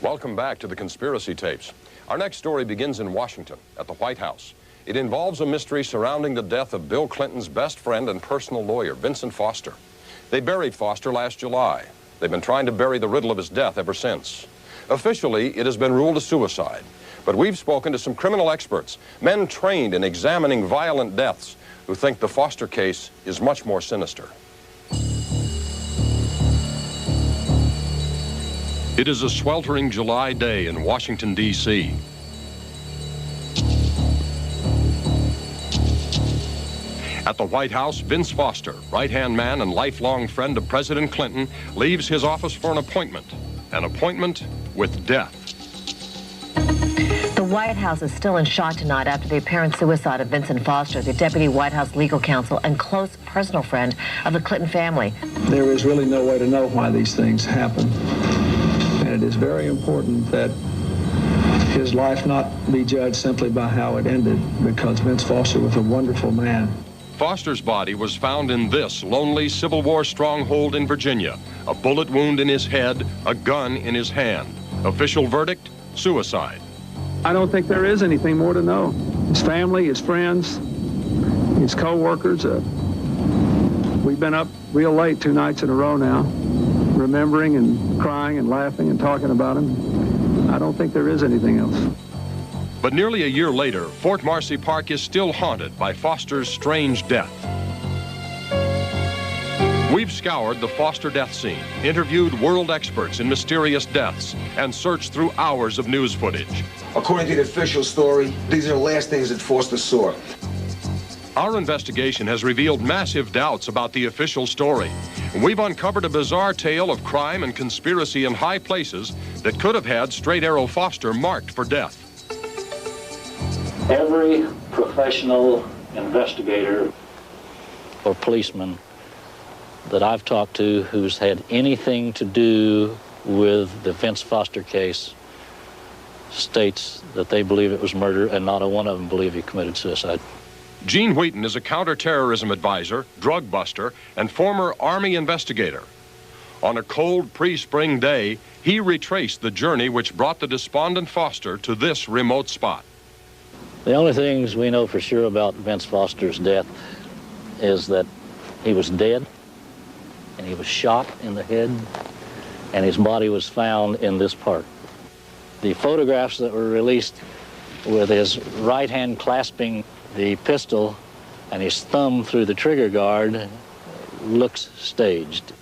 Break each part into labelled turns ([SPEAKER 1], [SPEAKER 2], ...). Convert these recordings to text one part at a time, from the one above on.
[SPEAKER 1] Welcome back to the Conspiracy Tapes. Our next story begins in Washington, at the White House. It involves a mystery surrounding the death of Bill Clinton's best friend and personal lawyer, Vincent Foster. They buried Foster last July. They've been trying to bury the riddle of his death ever since. Officially, it has been ruled a suicide. But we've spoken to some criminal experts, men trained in examining violent deaths, who think the Foster case is much more sinister. It is a sweltering July day in Washington, D.C. At the White House, Vince Foster, right-hand man and lifelong friend of President Clinton, leaves his office for an appointment with death.
[SPEAKER 2] The White House is still in shock tonight after the apparent suicide of Vincent Foster, the deputy White House legal counsel and close personal friend of the Clinton family.
[SPEAKER 3] There is really no way to know why these things happen. And it is very important that his life not be judged simply by how it ended, because Vince Foster was a wonderful man.
[SPEAKER 1] Foster's body was found in this lonely Civil War stronghold in Virginia. A bullet wound in his head, a gun in his hand. Official verdict, suicide.
[SPEAKER 3] I don't think there is anything more to know. His family, his friends, his co-workers. We've been up real late 2 nights in a row now, remembering and crying and laughing and talking about him. I don't think there is anything else.
[SPEAKER 1] But nearly a year later, Fort Marcy Park is still haunted by Foster's strange death. We've scoured the Foster death scene, interviewed world experts in mysterious deaths, and searched through hours of news footage.
[SPEAKER 4] According to the official story, these are the last things that Foster saw.
[SPEAKER 1] Our investigation has revealed massive doubts about the official story. We've uncovered a bizarre tale of crime and conspiracy in high places that could have had Straight Arrow Foster marked for death.
[SPEAKER 5] Every professional investigator or policeman that I've talked to who's had anything to do with the Vince Foster case states that they believe it was murder, and not a one of them believe he committed suicide.
[SPEAKER 1] Gene Wheaton is a counterterrorism advisor, drug buster, and former Army investigator. On a cold pre-spring day, he retraced the journey which brought the despondent Foster to this remote spot.
[SPEAKER 5] The only things we know for sure about Vince Foster's death is that he was dead, and he was shot in the head, and his body was found in this park. The photographs that were released with his right hand clasping the pistol and his thumb through the trigger guard looks staged.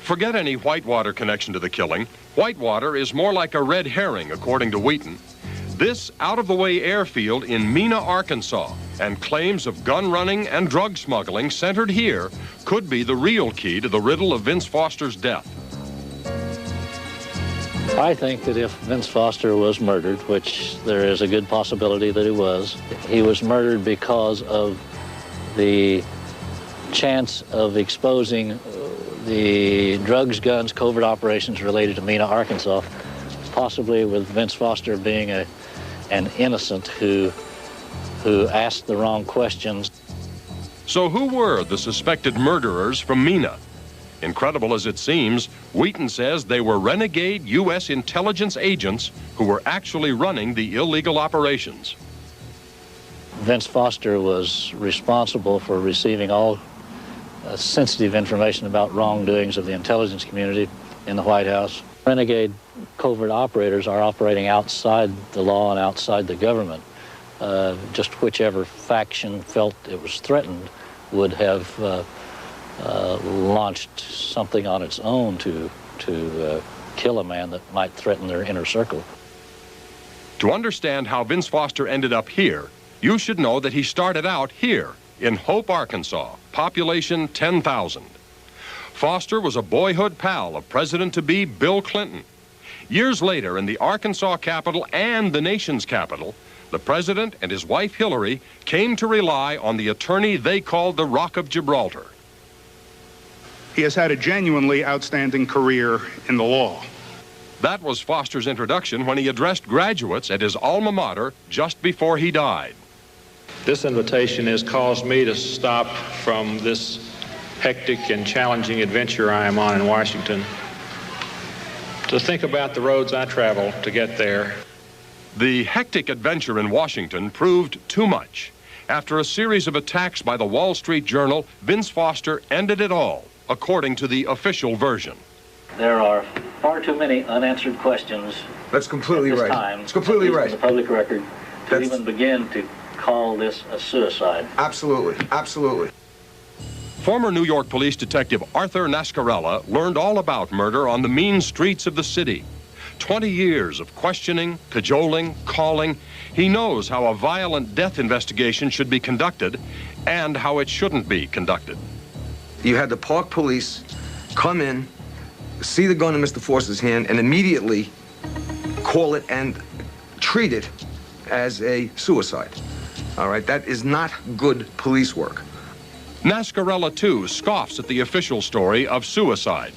[SPEAKER 1] Forget any Whitewater connection to the killing. Whitewater is more like a red herring, according to Wheaton. This out-of-the-way airfield in Mena, Arkansas, and claims of gun running and drug smuggling centered here could be the real key to the riddle of Vince Foster's death.
[SPEAKER 5] I think that if Vince Foster was murdered, which there is a good possibility that he was murdered because of the chance of exposing the drugs, guns, covert operations related to Mena, Arkansas, possibly with Vince Foster being an innocent who asked the wrong questions.
[SPEAKER 1] So who were the suspected murderers from Mena? Incredible as it seems, Wheaton says they were renegade U.S. intelligence agents who were actually running the illegal operations.
[SPEAKER 5] Vince Foster was responsible for receiving all sensitive information about wrongdoings of the intelligence community in the White House. Renegade covert operators are operating outside the law and outside the government. Just whichever faction felt it was threatened would have launched something on its own to kill a man that might threaten their inner circle.
[SPEAKER 1] To understand how Vince Foster ended up here, you should know that he started out here in Hope, Arkansas, population 10,000. Foster was a boyhood pal of President-to-be Bill Clinton. Years later, in the Arkansas capital and the nation's capital, the president and his wife Hillary came to rely on the attorney they called the Rock of Gibraltar.
[SPEAKER 6] He has had a genuinely outstanding career in the law.
[SPEAKER 1] That was Foster's introduction when he addressed graduates at his alma mater just before he died.
[SPEAKER 7] This invitation has caused me to stop from this hectic and challenging adventure I am on in Washington To think about the roads I traveled to get there.
[SPEAKER 1] The hectic adventure in Washington proved too much. After a series of attacks by the Wall Street Journal, Vince Foster ended it all, according to the official version.
[SPEAKER 5] There are far too many unanswered questions.
[SPEAKER 4] That's completely right.
[SPEAKER 5] Time,
[SPEAKER 4] it's completely right.
[SPEAKER 5] The public record to even begin to call this a suicide.
[SPEAKER 4] Absolutely, absolutely.
[SPEAKER 1] Former New York Police Detective Arthur Nascarella learned all about murder on the mean streets of the city. 20 years of questioning, cajoling, calling. He knows how a violent death investigation should be conducted and how it shouldn't be conducted.
[SPEAKER 4] You had the park police come in, see the gun in Mr. Foster's hand, and immediately call it and treat it as a suicide. All right, that is not good police work.
[SPEAKER 1] Nascarella, too, scoffs at the official story of suicide.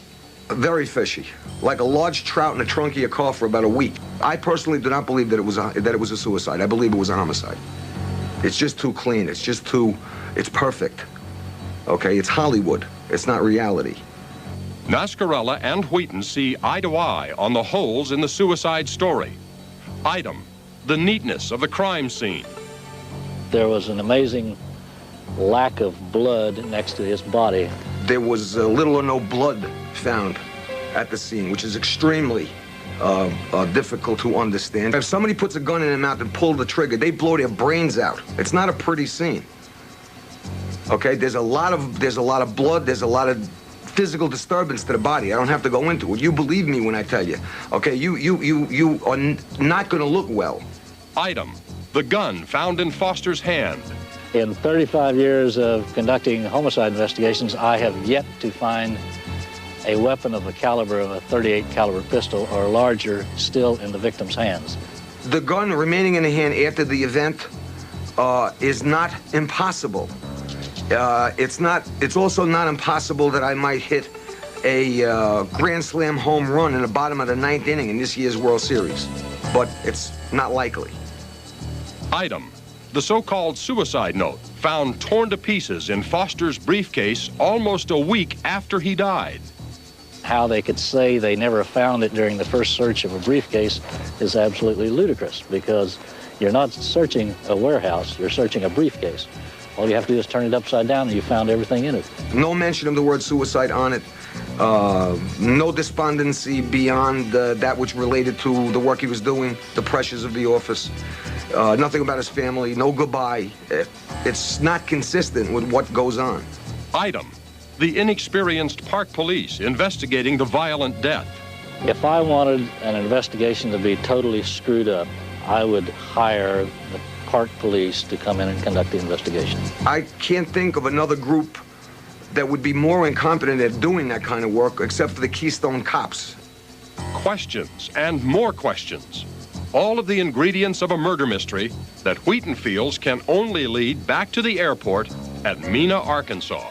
[SPEAKER 4] Very fishy, like a large trout in the trunk of your car for about a week. I personally do not believe that it was a suicide. I believe it was a homicide. It's just too clean. It's perfect. Okay, it's Hollywood. It's not reality.
[SPEAKER 1] Nascarella and Wheaton see eye to eye on the holes in the suicide story. Item, the neatness of the crime scene.
[SPEAKER 5] There was an amazing lack of blood next to his body.
[SPEAKER 4] There was little or no blood found at the scene, which is extremely difficult to understand. If somebody puts a gun in their mouth and pulls the trigger, they blow their brains out. It's not a pretty scene. Okay, there's a lot of blood, there's a lot of physical disturbance to the body. I don't have to go into it. You believe me when I tell you. Okay, you are not going to look well.
[SPEAKER 1] Item, the gun found in Foster's hand.
[SPEAKER 5] In 35 years of conducting homicide investigations, I have yet to find a weapon of the caliber of a .38 caliber pistol or larger still in the victim's hands.
[SPEAKER 4] The gun remaining in the hand after the event is not impossible. It's also not impossible that I might hit a Grand Slam home run in the bottom of the 9th inning in this year's World Series, but it's not likely.
[SPEAKER 1] Item, the so-called suicide note found torn to pieces in Foster's briefcase almost a week after he died.
[SPEAKER 5] How they could say they never found it during the first search of a briefcase is absolutely ludicrous, because you're not searching a warehouse, you're searching a briefcase. All you have to do is turn it upside down and you found everything in it.
[SPEAKER 4] No mention of the word suicide on it. No despondency beyond that which related to the work he was doing, the pressures of the office. Nothing about his family, no goodbye. It's not consistent with what goes on.
[SPEAKER 1] Item, the inexperienced park police investigating the violent death.
[SPEAKER 5] If I wanted an investigation to be totally screwed up, I would hire the park police to come in and conduct the investigation.
[SPEAKER 4] I can't think of another group that would be more incompetent at doing that kind of work except for the Keystone Cops.
[SPEAKER 1] Questions and more questions. All of the ingredients of a murder mystery that Wheaton feels can only lead back to the airport at Mena, Arkansas.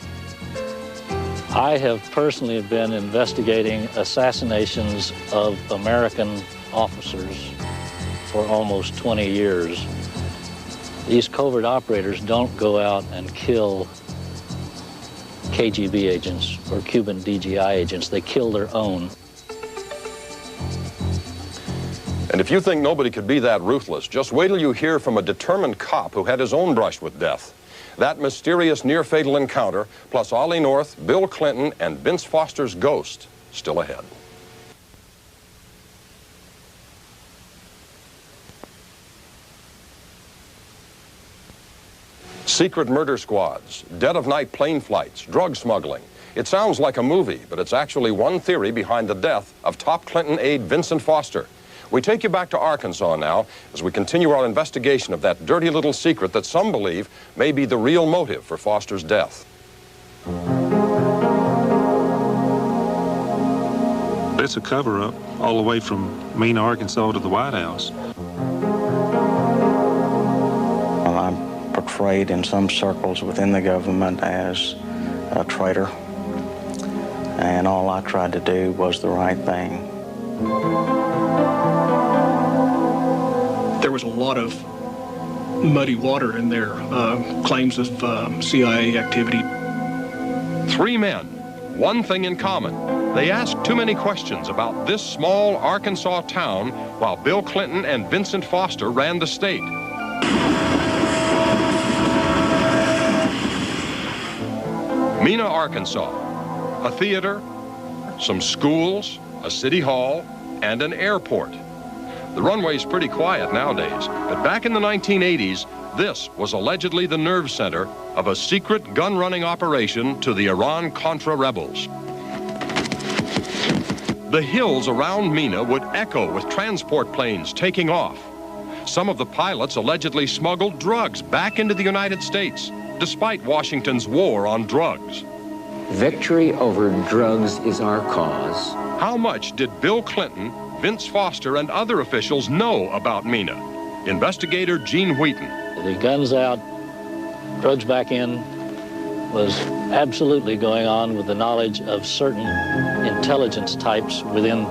[SPEAKER 5] I have personally been investigating assassinations of American officers for almost 20 years. These covert operators don't go out and kill KGB agents or Cuban DGI agents. They kill their own.
[SPEAKER 1] And if you think nobody could be that ruthless, just wait till you hear from a determined cop who had his own brush with death. That mysterious near-fatal encounter, plus Ollie North, Bill Clinton, and Vince Foster's ghost, still ahead. Secret murder squads, dead-of-night plane flights, drug smuggling. It sounds like a movie, but it's actually one theory behind the death of top Clinton aide Vincent Foster. We take you back to Arkansas now as we continue our investigation of that dirty little secret that some believe may be the real motive for Foster's death.
[SPEAKER 8] It's a cover-up all the way from Mena, Arkansas to the White House.
[SPEAKER 9] Well, I'm portrayed in some circles within the government as a traitor, and all I tried to do was the right thing.
[SPEAKER 10] There was a lot of muddy water in there, claims of CIA activity.
[SPEAKER 1] 3 men, one thing in common. They asked too many questions about this small Arkansas town while Bill Clinton and Vincent Foster ran the state. Mena, Arkansas, a theater, some schools, a city hall, and an airport. The runway's pretty quiet nowadays, but back in the 1980s, this was allegedly the nerve center of a secret gun-running operation to the Iran-Contra rebels. The hills around Mena would echo with transport planes taking off. Some of the pilots allegedly smuggled drugs back into the United States, despite Washington's war on drugs.
[SPEAKER 11] Victory over drugs is our cause.
[SPEAKER 1] How much did Bill Clinton, Vince Foster, and other officials know about Mena? Investigator Gene Wheaton.
[SPEAKER 5] The guns out, drugs back in, was absolutely going on with the knowledge of certain intelligence types within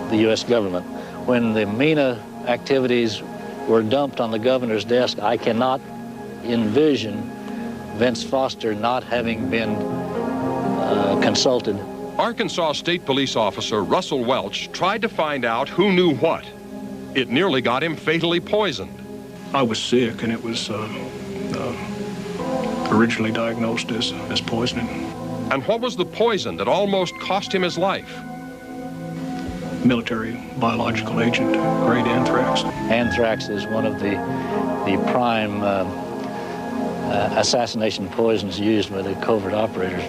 [SPEAKER 5] the U.S. government. When the Mena activities were dumped on the governor's desk, I cannot envision Vince Foster not having been consulted.
[SPEAKER 1] Arkansas State Police Officer Russell Welch tried to find out who knew what. It nearly got him fatally poisoned.
[SPEAKER 10] I was sick, and it was originally diagnosed as poisoning.
[SPEAKER 1] And what was the poison that almost cost him his life?
[SPEAKER 10] Military biological agent, grade anthrax.
[SPEAKER 5] Anthrax is one of the prime assassination poisons used by the covert operators.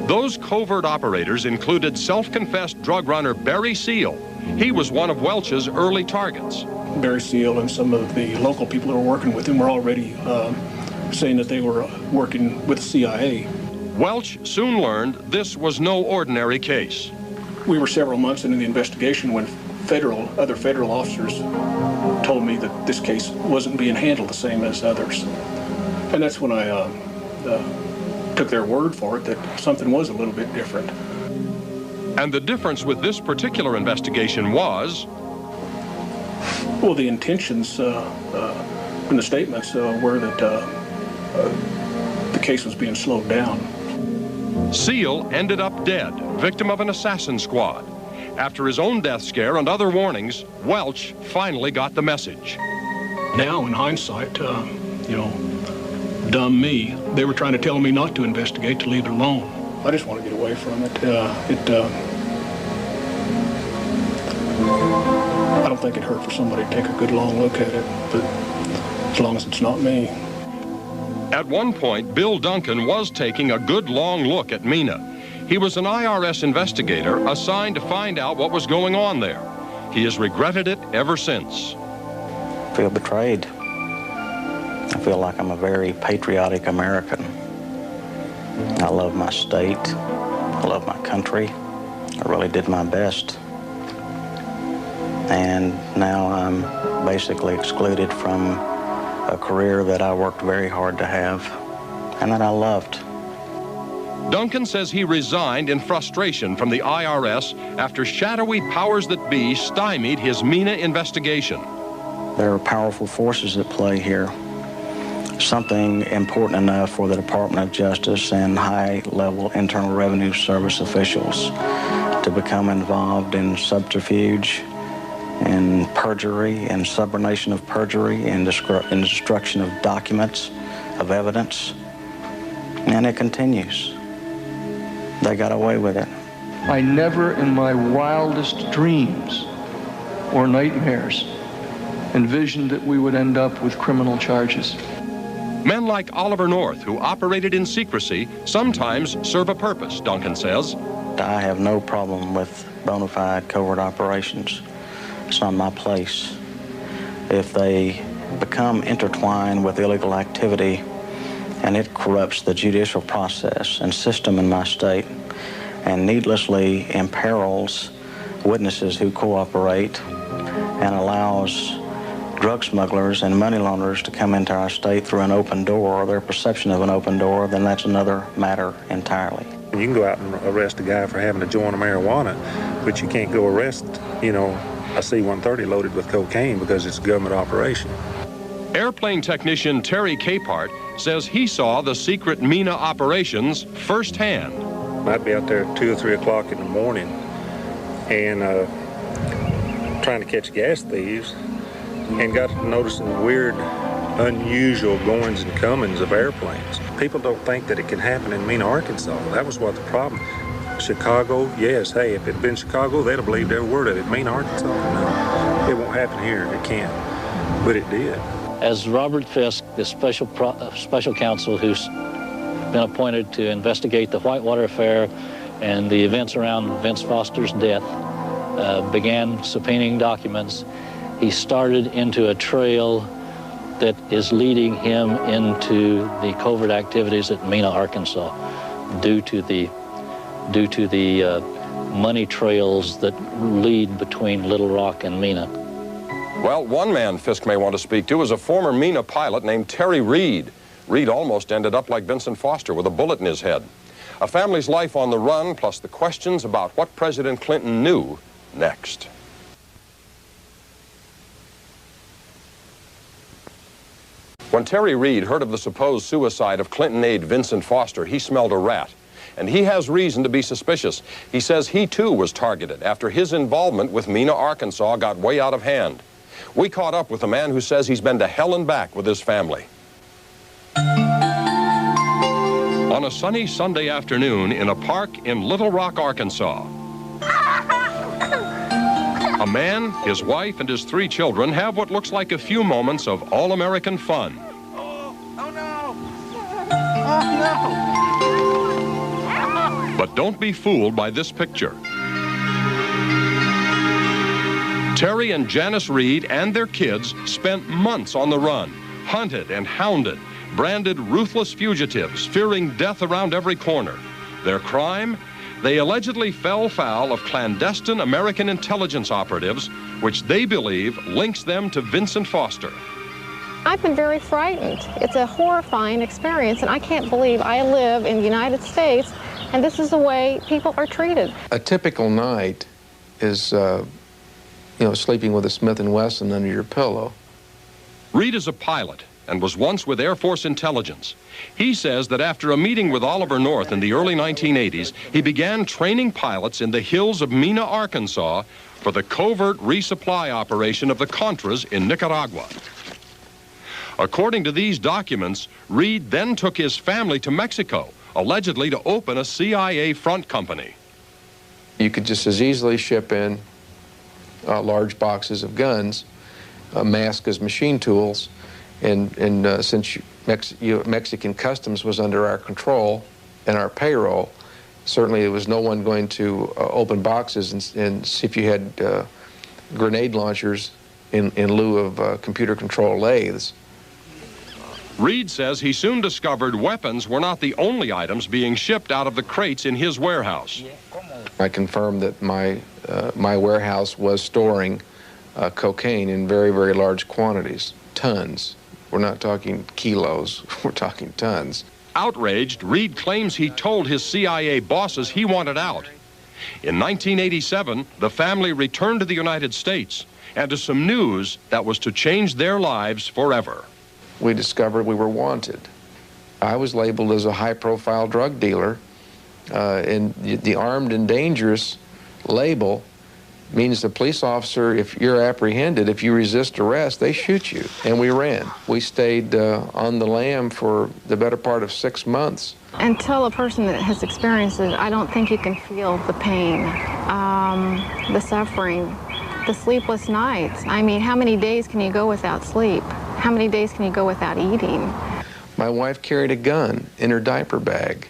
[SPEAKER 1] Those covert operators included self-confessed drug runner Barry Seal. He was one of Welch's early targets.
[SPEAKER 10] Barry Seal and some of the local people who were working with him were already saying that they were working with the CIA.
[SPEAKER 1] Welch soon learned this was no ordinary case.
[SPEAKER 10] We were several months into the investigation when other federal officers told me that this case wasn't being handled the same as others. And that's when I took their word for it that something was a little bit different.
[SPEAKER 1] And the difference with this particular investigation was?
[SPEAKER 10] Well, the intentions in the statements were that the case was being slowed down.
[SPEAKER 1] Seal ended up dead, victim of an assassin squad. After his own death scare and other warnings, Welch finally got the message.
[SPEAKER 10] Now, in hindsight, dumb me. They were trying to tell me not to investigate, to leave it alone. I just want to get away from it. I don't think it hurt for somebody to take a good long look at it, but as long as it's not me.
[SPEAKER 1] At one point, Bill Duncan was taking a good long look at Mena. He was an IRS investigator assigned to find out what was going on there. He has regretted it ever since.
[SPEAKER 9] I feel betrayed. I feel like I'm a very patriotic American. I love my state. I love my country. I really did my best. And now I'm basically excluded from a career that I worked very hard to have and that I loved.
[SPEAKER 1] Duncan says he resigned in frustration from the IRS after shadowy powers that be stymied his Mena investigation.
[SPEAKER 9] There are powerful forces at play here. Something important enough for the Department of Justice and high-level Internal Revenue Service officials to become involved in subterfuge, in perjury, in subornation of perjury, in destruction of documents, of evidence, and it continues. They got away with it.
[SPEAKER 12] I never in my wildest dreams or nightmares envisioned that we would end up with criminal charges.
[SPEAKER 1] Men like Oliver North, who operated in secrecy, sometimes serve a purpose, Duncan says.
[SPEAKER 9] I have no problem with bona fide covert operations. It's not my place. If they become intertwined with illegal activity and it corrupts the judicial process and system in my state and needlessly imperils witnesses who cooperate and allows drug smugglers and money launderers to come into our state through an open door or their perception of an open door, then that's another matter entirely.
[SPEAKER 8] You can go out and arrest a guy for having a joint of marijuana, but you can't go arrest, a C-130 loaded with cocaine because it's a government operation.
[SPEAKER 1] Airplane technician Terry Capehart says he saw the secret Mena operations firsthand.
[SPEAKER 8] I'd be out there at 2 or 3 o'clock in the morning and trying to catch gas thieves, and got to noticing weird, unusual goings and comings of airplanes. People don't think that it can happen in Mena, Arkansas. That was what the problem. Chicago, yes, hey, if it had been Chicago, they'd have believed every word of it. Mena, Arkansas, no. It won't happen here. It can't. But it did.
[SPEAKER 5] As Robert Fisk, the special counsel who's been appointed to investigate the Whitewater affair and the events around Vince Foster's death, began subpoenaing documents, he started into a trail that is leading him into the covert activities at Mena, Arkansas, due to the money trails that lead between Little Rock and Mena.
[SPEAKER 1] Well, one man Fisk may want to speak to is a former Mena pilot named Terry Reed. Reed almost ended up like Vincent Foster with a bullet in his head. A family's life on the run, plus the questions about what President Clinton knew next. When Terry Reed heard of the supposed suicide of Clinton aide Vincent Foster, he smelled a rat. And he has reason to be suspicious. He says he too was targeted after his involvement with Mena, Arkansas got way out of hand. We caught up with a man who says he's been to hell and back with his family. On a sunny Sunday afternoon in a park in Little Rock, Arkansas, a man, his wife, and his 3 children have what looks like a few moments of all-American fun. But don't be fooled by this picture. Terry and Janice Reed and their kids spent months on the run, hunted and hounded, branded ruthless fugitives, fearing death around every corner. Their crime? They allegedly fell foul of clandestine American intelligence operatives, which they believe links them to Vincent Foster.
[SPEAKER 13] I've been very frightened. It's a horrifying experience, and I can't believe I live in the United States, and this is the way people are treated.
[SPEAKER 14] A typical night is, sleeping with a Smith & Wesson under your pillow.
[SPEAKER 1] Reed is a pilot and was once with Air Force Intelligence. He says that after a meeting with Oliver North in the early 1980s, he began training pilots in the hills of Mena, Arkansas, for the covert resupply operation of the Contras in Nicaragua. According to these documents, Reed then took his family to Mexico, allegedly to open a CIA front company.
[SPEAKER 14] You could just as easily ship in large boxes of guns, masked as machine tools, and since Mexican customs was under our control and our payroll, certainly there was no one going to open boxes and see if you had grenade launchers in lieu of computer-controlled lathes.
[SPEAKER 1] Reed says he soon discovered weapons were not the only items being shipped out of the crates in his warehouse.
[SPEAKER 14] I confirmed that my warehouse was storing cocaine in very, very large quantities, tons. We're not talking kilos, we're talking tons.
[SPEAKER 1] Outraged, Reed claims he told his CIA bosses he wanted out. In 1987, the family returned to the United States and to some news that was to change their lives forever.
[SPEAKER 14] We discovered we were wanted. I was labeled as a high-profile drug dealer, and the armed and dangerous label means the police officer, if you're apprehended, if you resist arrest, they shoot you. And we ran. We stayed on the lam for the better part of 6 months.
[SPEAKER 13] Until a person that has experienced it, I don't think you can feel the pain, the suffering, the sleepless nights. I mean, how many days can you go without sleep? How many days can you go without eating?
[SPEAKER 14] My wife carried a gun in her diaper bag,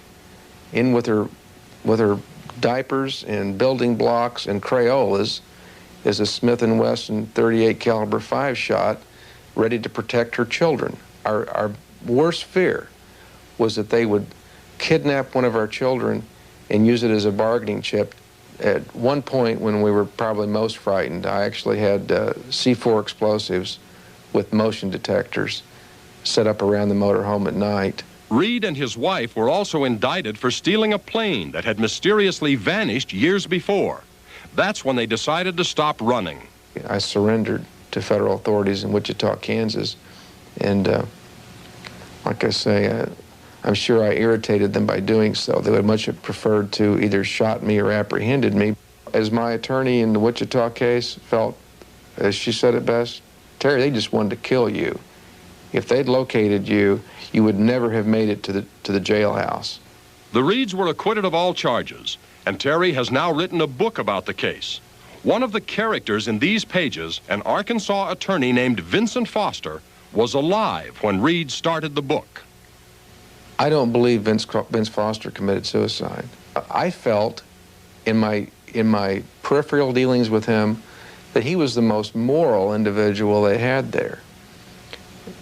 [SPEAKER 14] in with her diapers and building blocks and Crayolas, is a Smith & Wesson 38 caliber 5-shot, ready to protect her children. Our worst fear was that they would kidnap one of our children and use it as a bargaining chip. At one point when we were probably most frightened, I actually had C4 explosives with motion detectors set up around the motorhome at night.
[SPEAKER 1] Reed and his wife were also indicted for stealing a plane that had mysteriously vanished years before. That's when they decided to stop running.
[SPEAKER 14] I surrendered to federal authorities in Wichita, Kansas, and like I say, I'm sure I irritated them by doing so. They would much have preferred to either shot me or apprehended me. As my attorney in the Wichita case felt, as she said it best, Terry, they just wanted to kill you. If they'd located you, you would never have made it to the jailhouse.
[SPEAKER 1] The Reeds were acquitted of all charges, and Terry has now written a book about the case. One of the characters in these pages, an Arkansas attorney named Vincent Foster, was alive when Reed started the book.
[SPEAKER 14] I don't believe Vince Foster committed suicide. I felt in my peripheral dealings with him that he was the most moral individual they had there,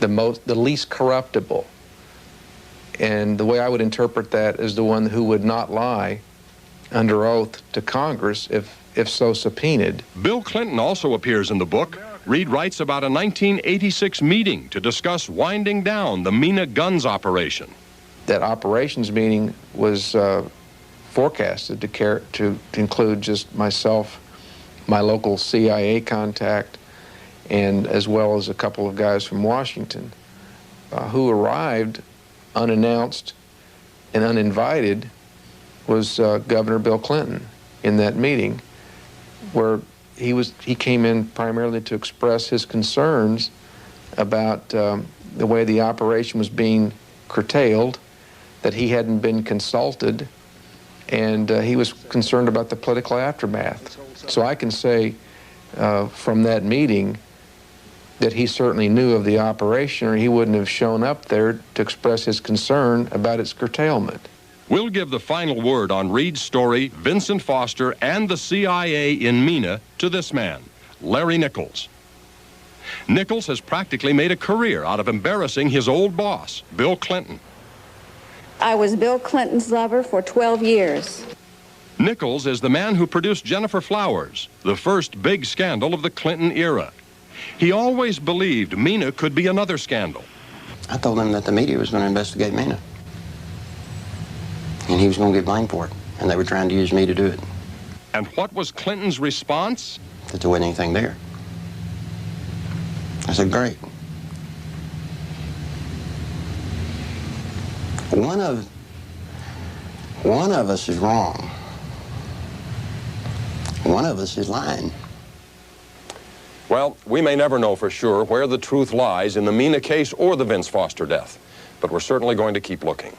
[SPEAKER 14] the least corruptible. And the way I would interpret that is the one who would not lie under oath to Congress if so subpoenaed.
[SPEAKER 1] Bill Clinton also appears in the book. Reed writes about a 1986 meeting to discuss winding down the Mina guns operation.
[SPEAKER 14] That operations meeting was forecasted to include just myself, my local CIA contact, and as well as a couple of guys from Washington who arrived unannounced and uninvited. Was Governor Bill Clinton in that meeting, where he came in primarily to express his concerns about the way the operation was being curtailed, that he hadn't been consulted, and he was concerned about the political aftermath. So I can say from that meeting that he certainly knew of the operation, or he wouldn't have shown up there to express his concern about its curtailment.
[SPEAKER 1] We'll give the final word on Reed's story, Vincent Foster, and the CIA in Mina to this man, Larry Nichols. Nichols has practically made a career out of embarrassing his old boss, Bill Clinton.
[SPEAKER 15] I was Bill Clinton's lover for 12 years.
[SPEAKER 1] Nichols is the man who produced Jennifer Flowers, the first big scandal of the Clinton era. He always believed Mina could be another scandal.
[SPEAKER 16] I told him that the media was going to investigate Mina. And he was going to get blamed for it. And they were trying to use me to do it.
[SPEAKER 1] And what was Clinton's response?
[SPEAKER 16] That there wasn't anything there. I said, great. One of us is wrong. One of us is lying.
[SPEAKER 1] Well, we may never know for sure where the truth lies in the Mina case or the Vince Foster death, but we're certainly going to keep looking.